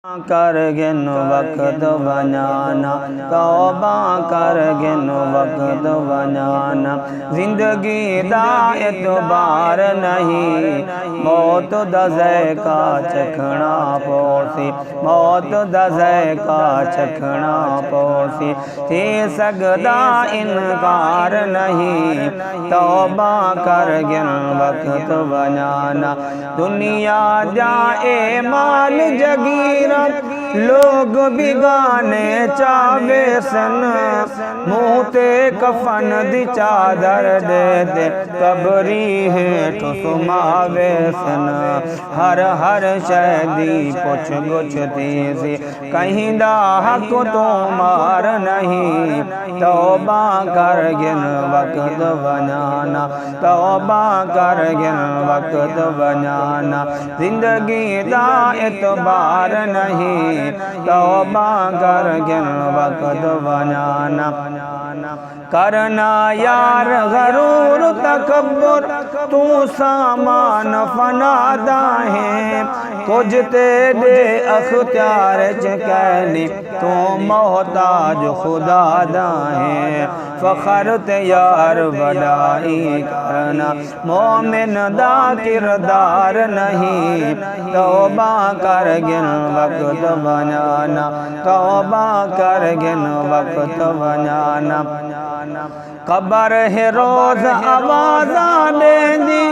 कर गिन वक्त बनाना, तौबा कर गिन वक्त बनाना। जिंदगी दा एतबार नहीं, मौत दा ज़ायका चखना पौसी, मौत दा ज़ायका चखना पौसी। थी सकदा इनकार नहीं, तौबा कर गिन वक्त बनाना। दुनिया जाए माल जगीरा, लोग बिगाने चावे सन, मुँह ते कफन दी चादर दे दे, कबरी हेठ सुमावे सन। हर हर शैदी पुछ गुछ थी, कहीं दा हक तो मार नहीं। तौबा कर गिन वक्त बनाना, तौबा कर गिन वक्त बनाना। जिंदगी दा एतबार नहीं, तौबा कर गिन वक्त बनाना। करना यार गरूर तकब्बुर, तू सामान फनादा है। कुछ तेरे अख्तियार च कहनी, तू मोहताज खुदा दा है। फखर ते यार बड़ाई करना, मोमिन दा किरदार नहीं। तौबा कर गिन वक्त बनाना, तौबा कर गिन वक्त बनाना। कबर है रोज आवाज़ा देंदी,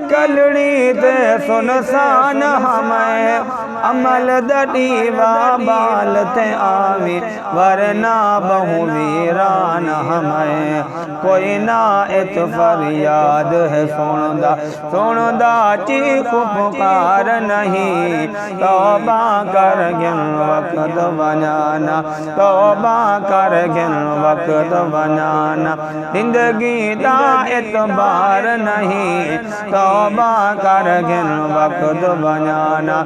कलड़ी ते सुनसान हमें। अमल दीवा बाल ते आवी, वरना बहु वीरान हमें। कोई ना इत फरियाद है सुनदा, सुनदा चीख पुकार नहीं। तौबा कर गिन वक्त बनाना, तौबा कर गिन वक्त बनाना। जिंदगी दा एतबार नहीं, तौबा कर गिन वक्त बनाना।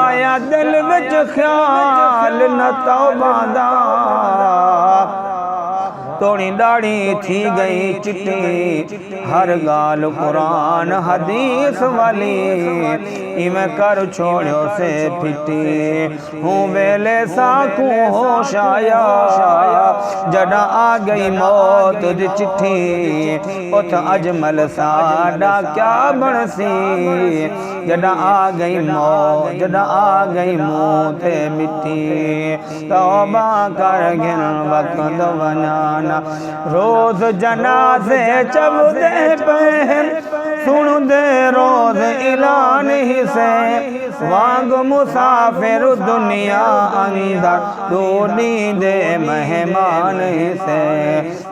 आया दिल विच ख्याल न तौबा दा, तोड़ी दाढ़ी थी गई चिट्टी। हर गाल कुरान हदीस वाली, इमें कर छोड़ो से फिटी। हूँ वेले साकू होश आया, जड़ा आ गई मौत दी चिट्ठी। उथ अजमल साडा क्या बनसी, जड़ा आ गई मौत, जड़ा आ गई मुँह ते मिट्टी। तौबा कर गिन वक्त बनाना। रोज जनाजे चबदे पहन, सुन दे रोज ऐलान ही से। वांग मुसाफिर दुनिया अंदर, दूनी दे मेहमान ही से।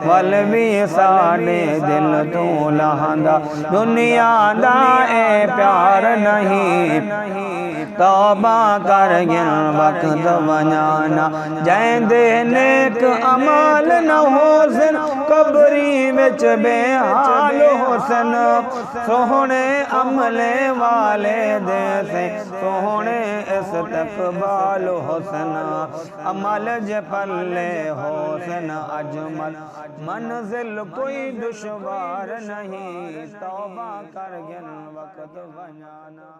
वल भी साडे दिल तू लहंदा, दुनिया दा ए प्यार नहीं। तौबा कर गिन वक्त बनाना। जैंदे नेक अमाल न होसन, कबरी विच बेहाल होसन। सोहने अमले वाले दे से, सोहने इस्तकबाल होसन। अमल जे पल्ले होसन अजमल, मंजिल कोई दुश्वार नहीं। तौबा कर गिन वक्त बनाना।